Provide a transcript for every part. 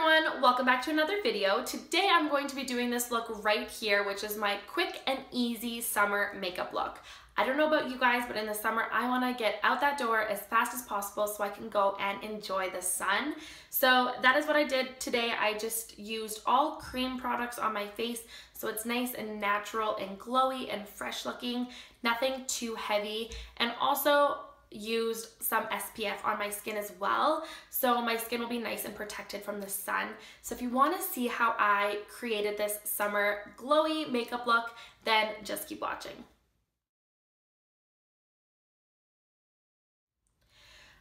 everyone, welcome back to another video. Today I'm going to be doing this look right here, which is my quick and easy summer makeup look. I don't know about you guys, but in the summer I want to get out that door as fast as possible so I can go and enjoy the sun. So that is what I did today. I just used all cream products on my face so it's nice and natural and glowy and fresh looking, nothing too heavy, and also used some SPF on my skin as well, so my skin will be nice and protected from the sun. So if you want to see how I created this summer glowy makeup look, then just keep watching.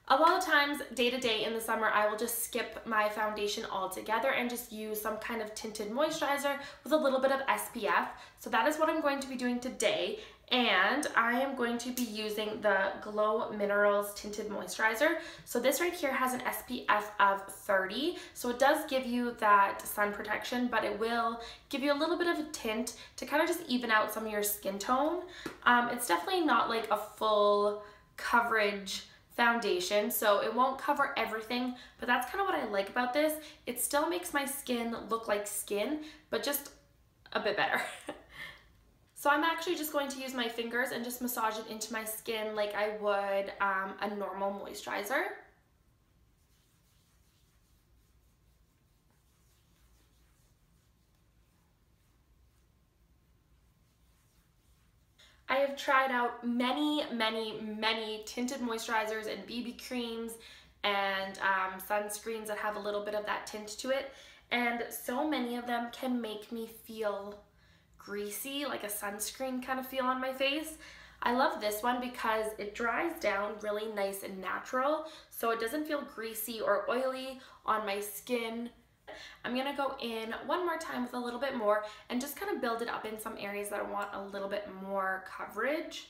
A lot of times, day to day in the summer, I will just skip my foundation altogether and just use some kind of tinted moisturizer with a little bit of SPF. So that is what I'm going to be doing today. And I am going to be using the Glow Minerals Tinted Moisturizer. So this right here has an SPF of 30. So it does give you that sun protection, but it will give you a little bit of a tint to kind of just even out some of your skin tone. It's definitely not like a full coverage foundation, so it won't cover everything, but that's kind of what I like about this. It still makes my skin look like skin, but just a bit better. So I'm actually just going to use my fingers and just massage it into my skin like I would a normal moisturizer. I have tried out many tinted moisturizers and BB creams and sunscreens that have a little bit of that tint to it, and so many of them can make me feel greasy, like a sunscreen kind of feel on my face. I love this one because it dries down really nice and natural, so it doesn't feel greasy or oily on my skin. I'm gonna go in one more time with a little bit more and just kind of build it up in some areas that I want a little bit more coverage.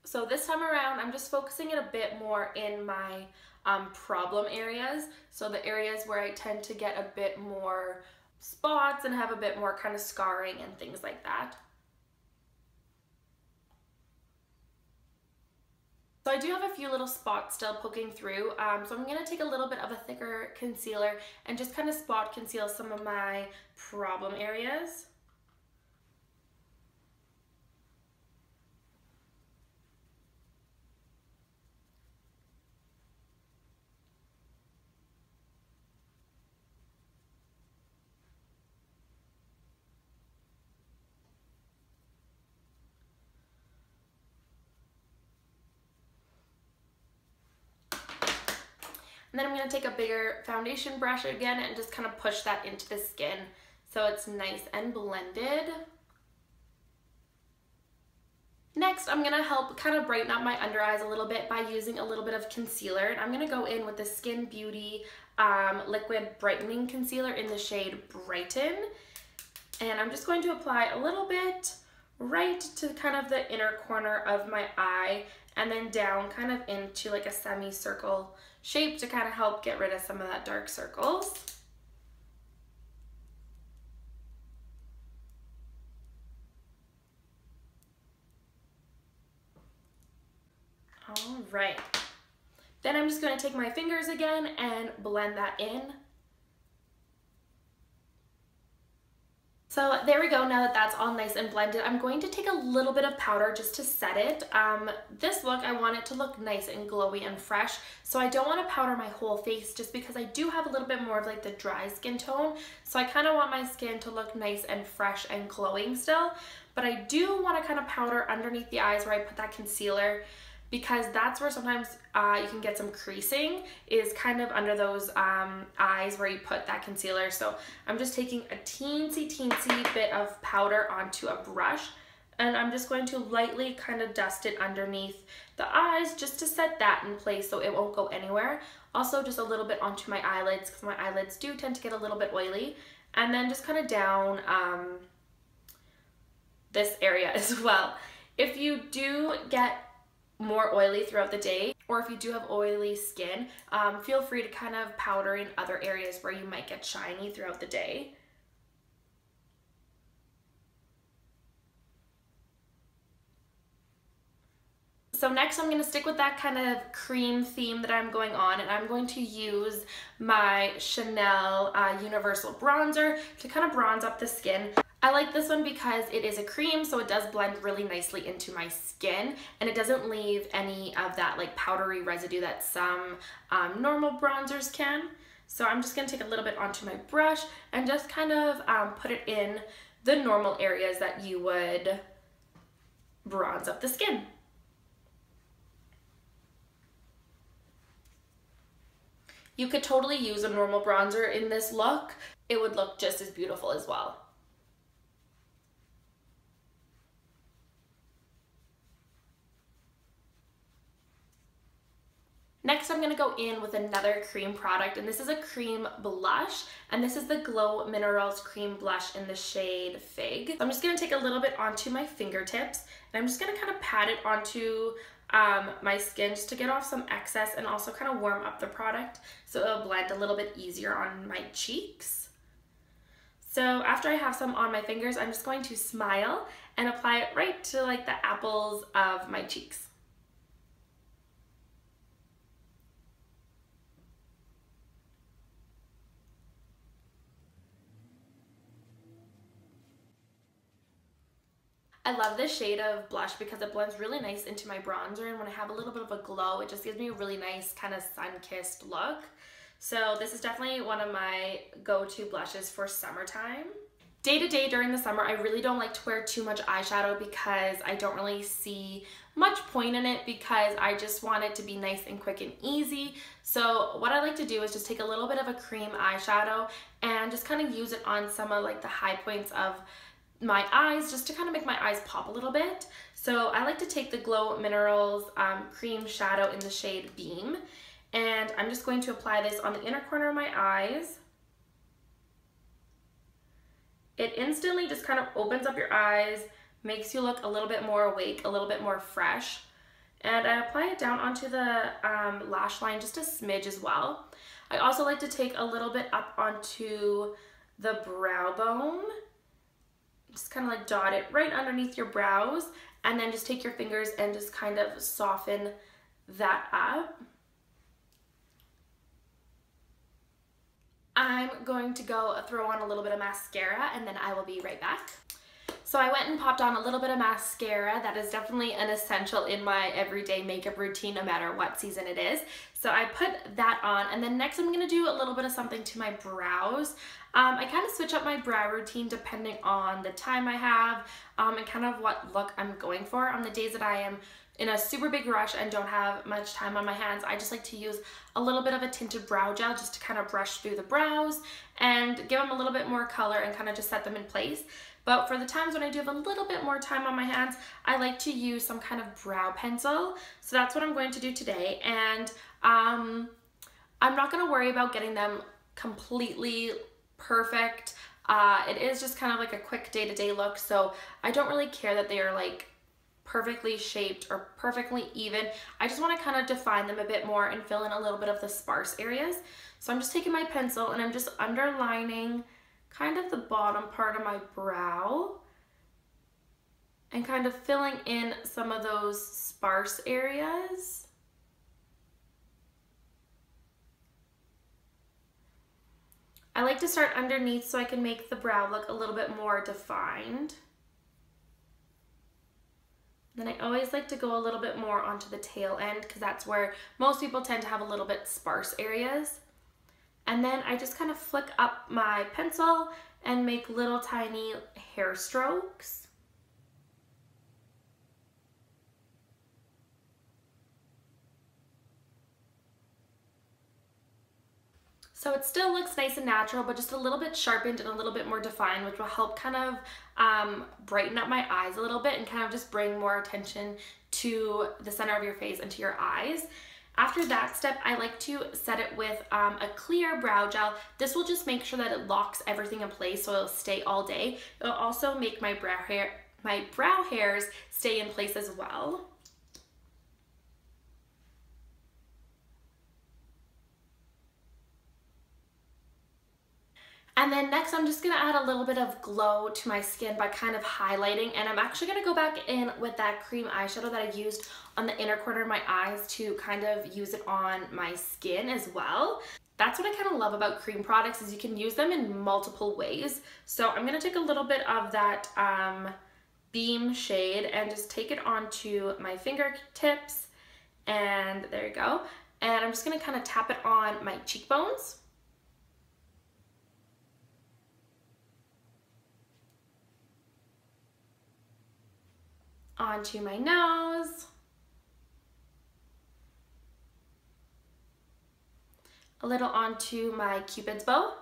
So this time around, I'm just focusing it a bit more in my problem areas. So the areas where I tend to get a bit more spots and have a bit more kind of scarring and things like that. So I do have a few little spots still poking through, so I'm going to take a little bit of a thicker concealer and just kind of spot conceal some of my problem areas. And then I'm going to take a bigger foundation brush again and just kind of push that into the skin so it's nice and blended. Next, I'm going to help kind of brighten up my under eyes a little bit by using a little bit of concealer. And I'm going to go in with the Skin Beauty Liquid Brightening Concealer in the shade Brighten. And I'm just going to apply a little bit right to kind of the inner corner of my eye and then down kind of into like a semicircle shape to kind of help get rid of some of that dark circles. All right. Then I'm just going to take my fingers again and blend that in. So there we go. Now that that's all nice and blended, I'm going to take a little bit of powder just to set it. This look, I want it to look nice and glowy and fresh, so I don't want to powder my whole face just because I do have a little bit more of like the dry skin tone, so I kind of want my skin to look nice and fresh and glowing still, but I do want to kind of powder underneath the eyes where I put that concealer, because that's where sometimes you can get some creasing, is kind of under those eyes where you put that concealer. So I'm just taking a teensy bit of powder onto a brush, and I'm just going to lightly kind of dust it underneath the eyes just to set that in place so it won't go anywhere. Also just a little bit onto my eyelids because my eyelids do tend to get a little bit oily, and then just kind of down this area as well. If you do get more oily throughout the day, or if you do have oily skin, feel free to kind of powder in other areas where you might get shiny throughout the day. So next I'm going to stick with that kind of cream theme that I'm going on, and I'm going to use my Chanel Universal Bronzer to kind of bronze up the skin. I like this one because it is a cream, so it does blend really nicely into my skin, and it doesn't leave any of that like powdery residue that some normal bronzers can. So I'm just going to take a little bit onto my brush and just kind of put it in the normal areas that you would bronze up the skin. You could totally use a normal bronzer in this look. It would look just as beautiful as well. Next, I'm going to go in with another cream product, and this is a cream blush, and this is the Glow Minerals Cream Blush in the shade Fig. So I'm just going to take a little bit onto my fingertips, and I'm just going to kind of pat it onto my skin just to get off some excess and also kind of warm up the product so it'll blend a little bit easier on my cheeks. So after I have some on my fingers, I'm just going to smile and apply it right to like the apples of my cheeks. I love this shade of blush because it blends really nice into my bronzer, and when I have a little bit of a glow, it just gives me a really nice kind of sun-kissed look. So this is definitely one of my go-to blushes for summertime. Day to day during the summer, I really don't like to wear too much eyeshadow because I don't really see much point in it, because I just want it to be nice and quick and easy. So what I like to do is just take a little bit of a cream eyeshadow and just kind of use it on some of like the high points of my eyes, just to kind of make my eyes pop a little bit. So I like to take the Glow Minerals cream shadow in the shade Beam, and I'm just going to apply this on the inner corner of my eyes. It instantly just kind of opens up your eyes, makes you look a little bit more awake, a little bit more fresh. And I apply it down onto the lash line just a smidge as well. I also like to take a little bit up onto the brow bone. Just kind of like dot it right underneath your brows, and then just take your fingers and just kind of soften that up. I'm going to go throw on a little bit of mascara, and then I will be right back. So I went and popped on a little bit of mascara. That is definitely an essential in my everyday makeup routine, no matter what season it is. So I put that on, and then next I'm gonna do a little bit of something to my brows. I kind of switch up my brow routine depending on the time I have and kind of what look I'm going for. On the days that I am in a super big rush and don't have much time on my hands, I just like to use a little bit of a tinted brow gel just to kind of brush through the brows and give them a little bit more color and kind of just set them in place. But for the times when I do have a little bit more time on my hands, I like to use some kind of brow pencil. So that's what I'm going to do today. And I'm not going to worry about getting them completely perfect. It is just kind of like a quick day-to-day look, so I don't really care that they are like perfectly shaped or perfectly even. I just want to kind of define them a bit more and fill in a little bit of the sparse areas. So I'm just taking my pencil and I'm just underlining kind of the bottom part of my brow and kind of filling in some of those sparse areas. I like to start underneath so I can make the brow look a little bit more defined. Then I always like to go a little bit more onto the tail end because that's where most people tend to have a little bit sparse areas. And then I just kind of flick up my pencil and make little tiny hair strokes. So it still looks nice and natural, but just a little bit sharpened and a little bit more defined, which will help kind of brighten up my eyes a little bit and kind of just bring more attention to the center of your face and to your eyes. After that step, I like to set it with a clear brow gel. This will just make sure that it locks everything in place so it'll stay all day. It'll also make my brow hairs stay in place as well. And then next I'm just gonna add a little bit of glow to my skin by kind of highlighting, and I'm actually gonna go back in with that cream eyeshadow that I used on the inner corner of my eyes to kind of use it on my skin as well. That's what I kind of love about cream products, is you can use them in multiple ways. So I'm gonna take a little bit of that Beam shade and just take it onto my fingertips, and there you go. And I'm just gonna kind of tap it on my cheekbones. Onto my nose, a little onto my Cupid's bow,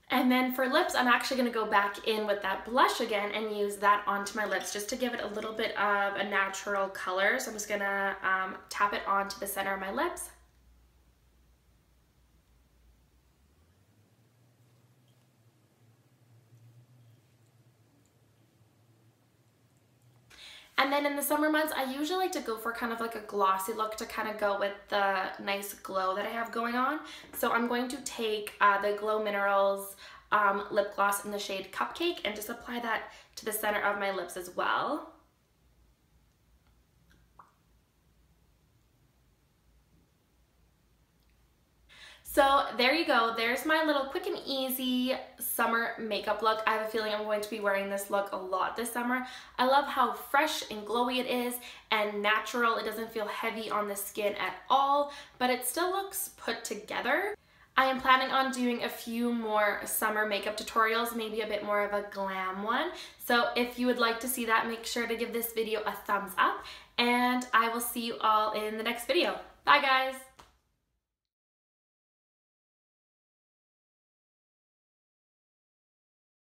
and then for lips, I'm actually going to go back in with that blush again and use that onto my lips just to give it a little bit of a natural color. So I'm just going to tap it onto the center of my lips. And then in the summer months, I usually like to go for kind of like a glossy look to kind of go with the nice glow that I have going on. So I'm going to take the Glow Minerals lip gloss in the shade Cupcake and just apply that to the center of my lips as well. So there you go, there's my little quick and easy summer makeup look. I have a feeling I'm going to be wearing this look a lot this summer. I love how fresh and glowy it is and natural. It doesn't feel heavy on the skin at all, but it still looks put together. I am planning on doing a few more summer makeup tutorials, maybe a bit more of a glam one. So if you would like to see that, make sure to give this video a thumbs up, and I will see you all in the next video. Bye guys!